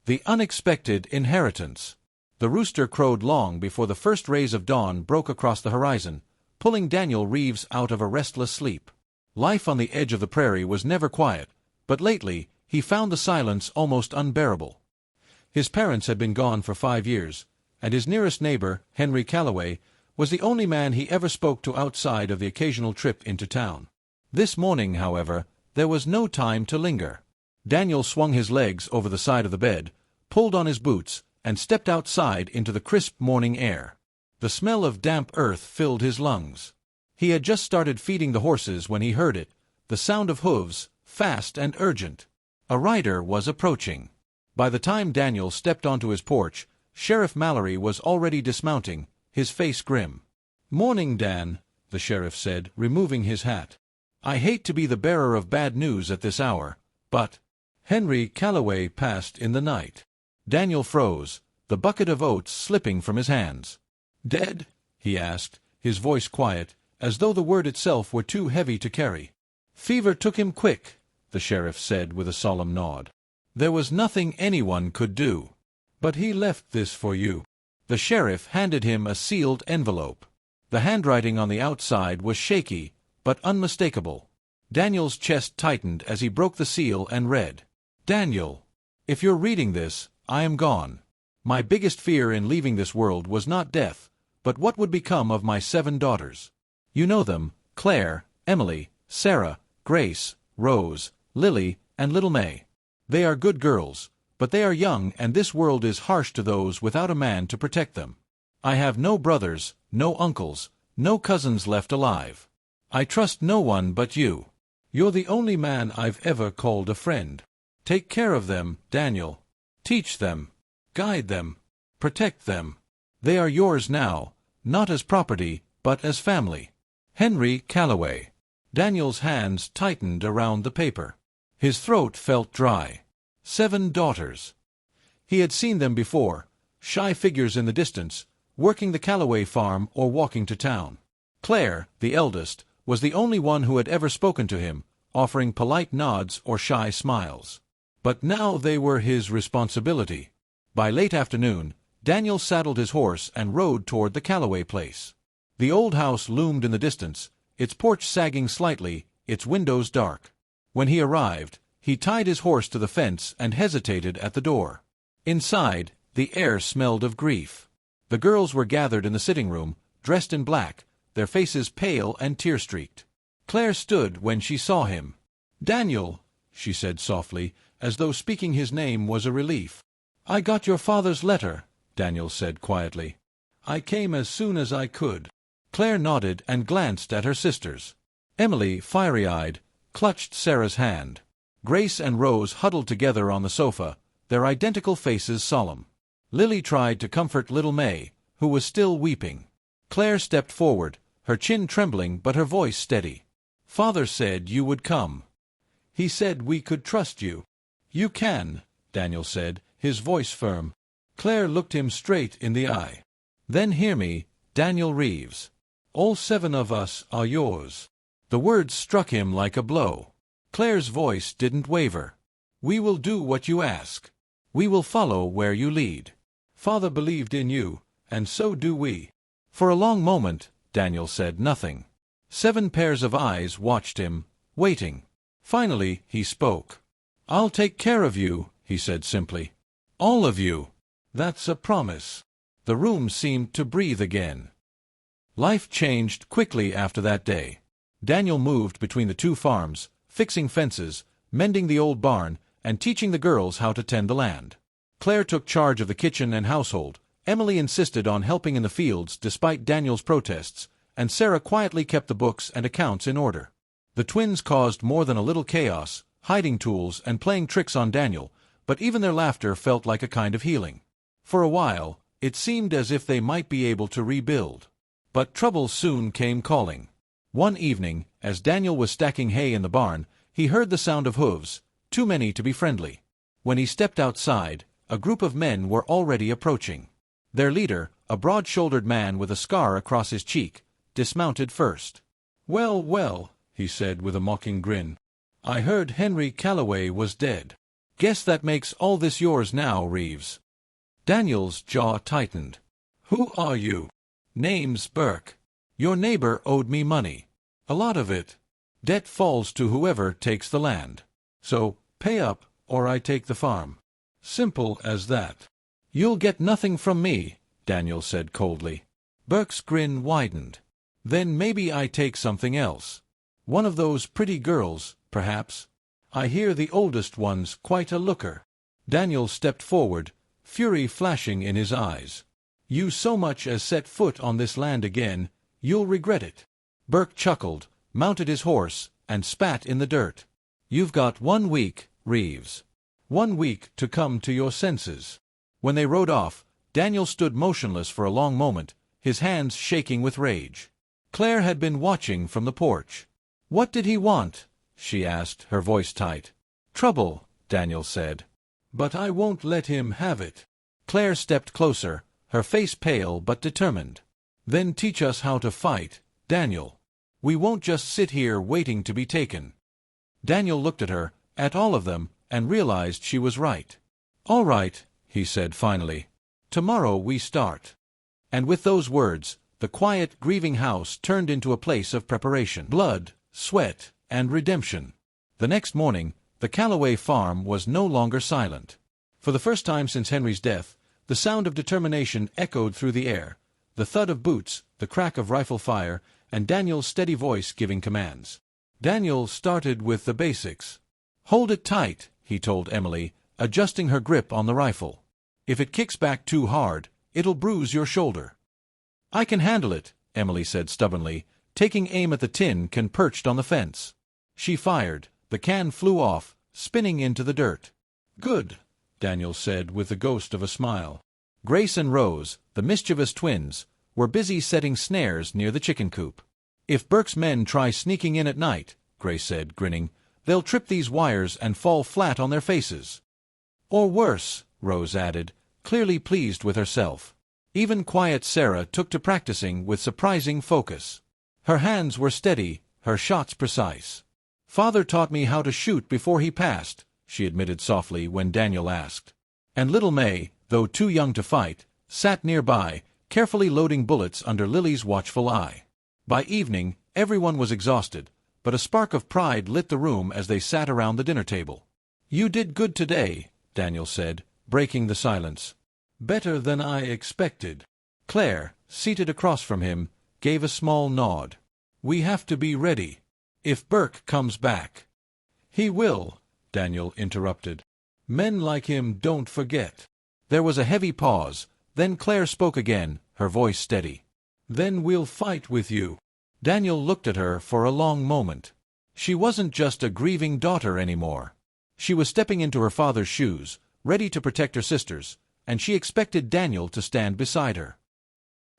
The unexpected inheritance. The rooster crowed long before the first rays of dawn broke across the horizon, pulling Daniel Reeves out of a restless sleep. Life on the edge of the prairie was never quiet, but lately he found the silence almost unbearable. His parents had been gone for 5 years, and his nearest neighbor, Henry Calloway, was the only man he ever spoke to outside of the occasional trip into town. This morning, however, there was no time to linger. Daniel swung his legs over the side of the bed, pulled on his boots, and stepped outside into the crisp morning air. The smell of damp earth filled his lungs. He had just started feeding the horses when he heard it, the sound of hooves, fast and urgent. A rider was approaching. By the time Daniel stepped onto his porch, Sheriff Mallory was already dismounting, his face grim. "Morning, Dan," the sheriff said, removing his hat. "I hate to be the bearer of bad news at this hour, but—" Henry Calloway passed in the night. Daniel froze, the bucket of oats slipping from his hands. "Dead?" he asked, his voice quiet, as though the word itself were too heavy to carry. "Fever took him quick," the sheriff said with a solemn nod. "There was nothing anyone could do. But he left this for you." The sheriff handed him a sealed envelope. The handwriting on the outside was shaky, but unmistakable. Daniel's chest tightened as he broke the seal and read, "Daniel, if you're reading this, I am gone. My biggest fear in leaving this world was not death, but what would become of my 7 daughters. You know them, Claire, Emily, Sarah, Grace, Rose, Lily, and little May. They are good girls, but they are young and this world is harsh to those without a man to protect them. I have no brothers, no uncles, no cousins left alive. I trust no one but you. You're the only man I've ever called a friend. Take care of them, Daniel. Teach them. Guide them. Protect them. They are yours now, not as property, but as family. Henry Calloway." Daniel's hands tightened around the paper. His throat felt dry. 7 daughters. He had seen them before, shy figures in the distance, working the Calloway farm or walking to town. Claire, the eldest, was the only one who had ever spoken to him, offering polite nods or shy smiles. But now they were his responsibility. By late afternoon, Daniel saddled his horse and rode toward the Calloway place. The old house loomed in the distance, its porch sagging slightly, its windows dark. When he arrived, he tied his horse to the fence and hesitated at the door. Inside, the air smelled of grief. The girls were gathered in the sitting room, dressed in black, their faces pale and tear-streaked. Claire stood when she saw him. "Daniel," she said softly, as though speaking his name was a relief. "I got your father's letter," Daniel said quietly. "I came as soon as I could." Claire nodded and glanced at her sisters. Emily, fiery-eyed, clutched Sarah's hand. Grace and Rose huddled together on the sofa, their identical faces solemn. Lily tried to comfort little May, who was still weeping. Claire stepped forward, her chin trembling but her voice steady. "Father said you would come. He said we could trust you." "You can," Daniel said, his voice firm. Claire looked him straight in the eye. "Then hear me, Daniel Reeves. All 7 of us are yours." The words struck him like a blow. Claire's voice didn't waver. "We will do what you ask. We will follow where you lead. Father believed in you, and so do we." For a long moment, Daniel said nothing. 7 pairs of eyes watched him, waiting. Finally, he spoke. "I'll take care of you," he said simply. "All of you. That's a promise." The room seemed to breathe again. Life changed quickly after that day. Daniel moved between the 2 farms, fixing fences, mending the old barn, and teaching the girls how to tend the land. Claire took charge of the kitchen and household, Emily insisted on helping in the fields despite Daniel's protests, and Sarah quietly kept the books and accounts in order. The twins caused more than a little chaos, hiding tools and playing tricks on Daniel, but even their laughter felt like a kind of healing. For a while, it seemed as if they might be able to rebuild. But trouble soon came calling. One evening, as Daniel was stacking hay in the barn, he heard the sound of hooves, too many to be friendly. When he stepped outside, a group of men were already approaching. Their leader, a broad-shouldered man with a scar across his cheek, dismounted first. "Well, well," he said with a mocking grin. "I heard Henry Calloway was dead." Guess that makes all this yours now, Reeves. Daniel's jaw tightened. Who are you? Name's Burke. Your neighbor owed me money. A lot of it. Debt falls to whoever takes the land. So, pay up, or I take the farm. Simple as that. You'll get nothing from me, Daniel said coldly. Burke's grin widened. Then maybe I take something else. One of those pretty girls, perhaps. I hear the oldest one's quite a looker. Daniel stepped forward, fury flashing in his eyes. You so much as set foot on this land again, you'll regret it. Burke chuckled, mounted his horse, and spat in the dirt. You've got 1 week, Reeves. 1 week to come to your senses. When they rode off, Daniel stood motionless for a long moment, his hands shaking with rage. Claire had been watching from the porch. What did he want? She asked, her voice tight. Trouble, Daniel said. But I won't let him have it. Claire stepped closer, her face pale but determined. Then teach us how to fight, Daniel. We won't just sit here waiting to be taken. Daniel looked at her, at all of them, and realized she was right. All right, he said finally. Tomorrow we start. And with those words, the quiet, grieving house turned into a place of preparation. Blood, sweat, and redemption. The next morning, the Calloway farm was no longer silent. For the first time since Henry's death, the sound of determination echoed through the air, the thud of boots, the crack of rifle fire, and Daniel's steady voice giving commands. Daniel started with the basics. Hold it tight, he told Emily, adjusting her grip on the rifle. If it kicks back too hard, it'll bruise your shoulder. I can handle it, Emily said stubbornly, taking aim at the tin can perched on the fence. She fired. The can flew off, spinning into the dirt. Good, Daniel said with the ghost of a smile. Grace and Rose, the mischievous twins, were busy setting snares near the chicken coop. If Burke's men try sneaking in at night, Grace said, grinning, they'll trip these wires and fall flat on their faces. Or worse, Rose added, clearly pleased with herself. Even quiet Sarah took to practicing with surprising focus. Her hands were steady, her shots precise. Father taught me how to shoot before he passed, she admitted softly when Daniel asked. And little May, though too young to fight, sat nearby, carefully loading bullets under Lily's watchful eye. By evening, everyone was exhausted, but a spark of pride lit the room as they sat around the dinner table. You did good today, Daniel said, breaking the silence. Better than I expected. Claire, seated across from him, gave a small nod. We have to be ready. If Burke comes back. He will, Daniel interrupted. Men like him don't forget. There was a heavy pause, then Claire spoke again, her voice steady. Then we'll fight with you. Daniel looked at her for a long moment. She wasn't just a grieving daughter anymore. She was stepping into her father's shoes, ready to protect her sisters, and she expected Daniel to stand beside her.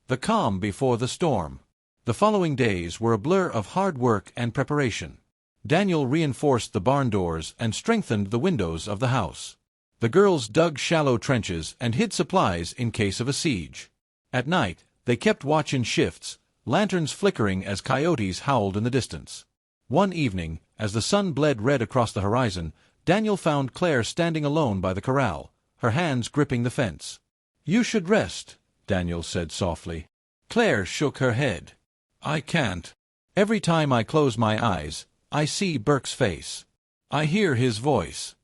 The calm before the storm. The following days were a blur of hard work and preparation. Daniel reinforced the barn doors and strengthened the windows of the house. The girls dug shallow trenches and hid supplies in case of a siege. At night, they kept watch in shifts, lanterns flickering as coyotes howled in the distance. One evening, as the sun bled red across the horizon, Daniel found Claire standing alone by the corral, her hands gripping the fence. You should rest, Daniel said softly. Claire shook her head. I can't. Every time I close my eyes, I see Burke's face. I hear his voice.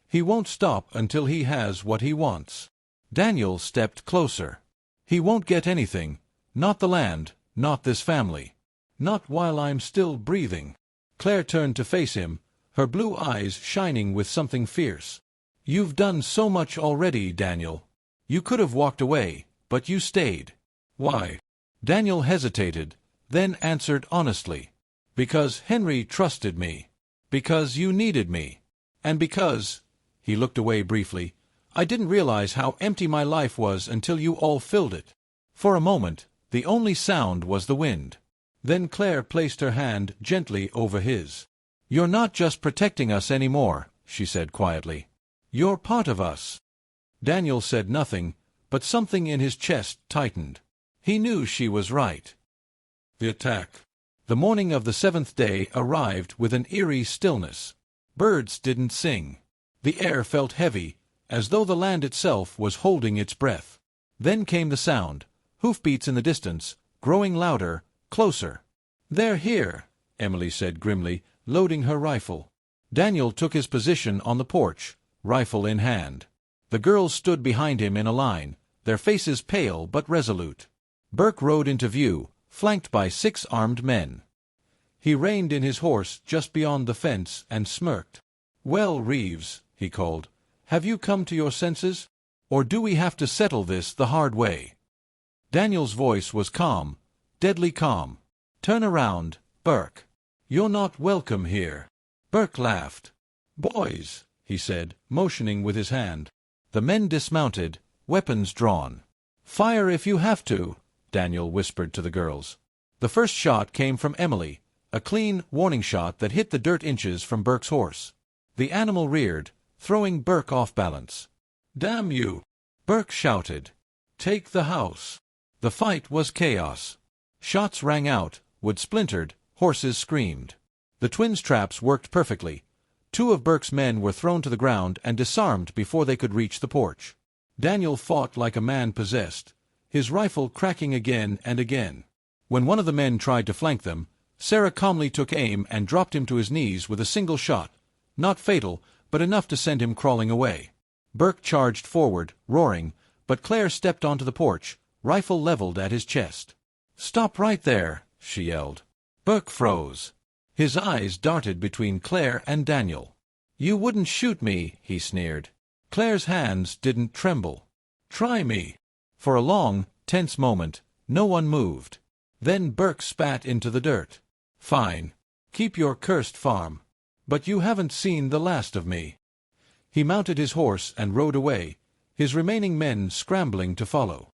He won't stop until he has what he wants. Daniel stepped closer. He won't get anything, not the land, not this family. Not while I'm still breathing. Claire turned to face him, her blue eyes shining with something fierce. You've done so much already, Daniel. You could have walked away, but you stayed. Why? Daniel hesitated, then answered honestly. Because Henry trusted me. Because you needed me. And because, he looked away briefly, I didn't realize how empty my life was until you all filled it. For a moment, the only sound was the wind. Then Claire placed her hand gently over his. You're not just protecting us anymore, she said quietly. You're part of us. Daniel said nothing, but something in his chest tightened. He knew she was right. The attack. The morning of the 7th day arrived with an eerie stillness. Birds didn't sing. The air felt heavy, as though the land itself was holding its breath. Then came the sound, hoofbeats in the distance, growing louder, closer. "They're here," Emily said grimly, loading her rifle. Daniel took his position on the porch, rifle in hand. The girls stood behind him in a line, their faces pale but resolute. Burke rode into view, flanked by 6 armed men. He reined in his horse just beyond the fence and smirked. "Well, Reeves," he called, "have you come to your senses? Or do we have to settle this the hard way?" Daniel's voice was calm, deadly calm. "Turn around, Burke. You're not welcome here." Burke laughed. "Boys," he said, motioning with his hand. The men dismounted, weapons drawn. "Fire if you have to," Daniel whispered to the girls. The first shot came from Emily, a clean, warning shot that hit the dirt inches from Burke's horse. The animal reared, throwing Burke off balance. "Damn you!" Burke shouted. "Take the house." The fight was chaos. Shots rang out, wood splintered, horses screamed. The twins' traps worked perfectly. 2 of Burke's men were thrown to the ground and disarmed before they could reach the porch. Daniel fought like a man possessed, his rifle cracking again and again. When one of the men tried to flank them, Sarah calmly took aim and dropped him to his knees with a single shot, not fatal, but enough to send him crawling away. Burke charged forward, roaring, but Claire stepped onto the porch, rifle leveled at his chest. "Stop right there," she yelled. Burke froze. His eyes darted between Claire and Daniel. "You wouldn't shoot me," he sneered. Claire's hands didn't tremble. "Try me." For a long, tense moment, no one moved. Then Burke spat into the dirt. "Fine. Keep your cursed farm. But you haven't seen the last of me." He mounted his horse and rode away, his remaining men scrambling to follow.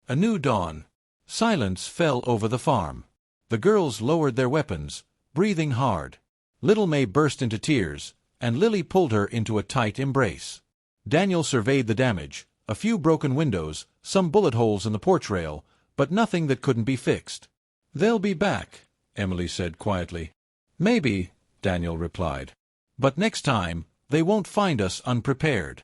A new dawn. Silence fell over the farm. The girls lowered their weapons, breathing hard. Little May burst into tears, and Lily pulled her into a tight embrace. Daniel surveyed the damage, a few broken windows, some bullet holes in the porch rail, but nothing that couldn't be fixed. "They'll be back," Emily said quietly. "Maybe," Daniel replied. "But next time, they won't find us unprepared."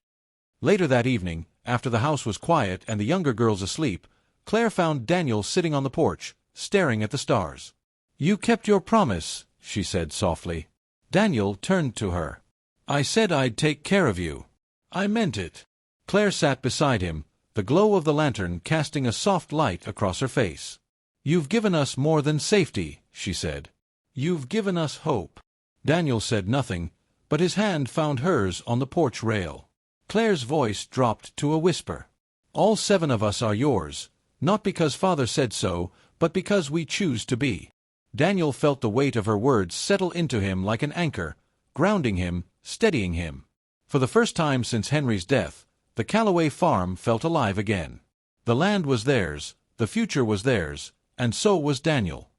Later that evening, after the house was quiet and the younger girls asleep, Claire found Daniel sitting on the porch, staring at the stars. "You kept your promise," she said softly. Daniel turned to her. "I said I'd take care of you. I meant it." Claire sat beside him, the glow of the lantern casting a soft light across her face. "You've given us more than safety," she said. "You've given us hope." Daniel said nothing, but his hand found hers on the porch rail. Claire's voice dropped to a whisper. "All 7 of us are yours, not because Father said so, but because we choose to be." Daniel felt the weight of her words settle into him like an anchor, grounding him, steadying him. For the first time since Henry's death, the Calloway farm felt alive again. The land was theirs, the future was theirs, and so was Daniel.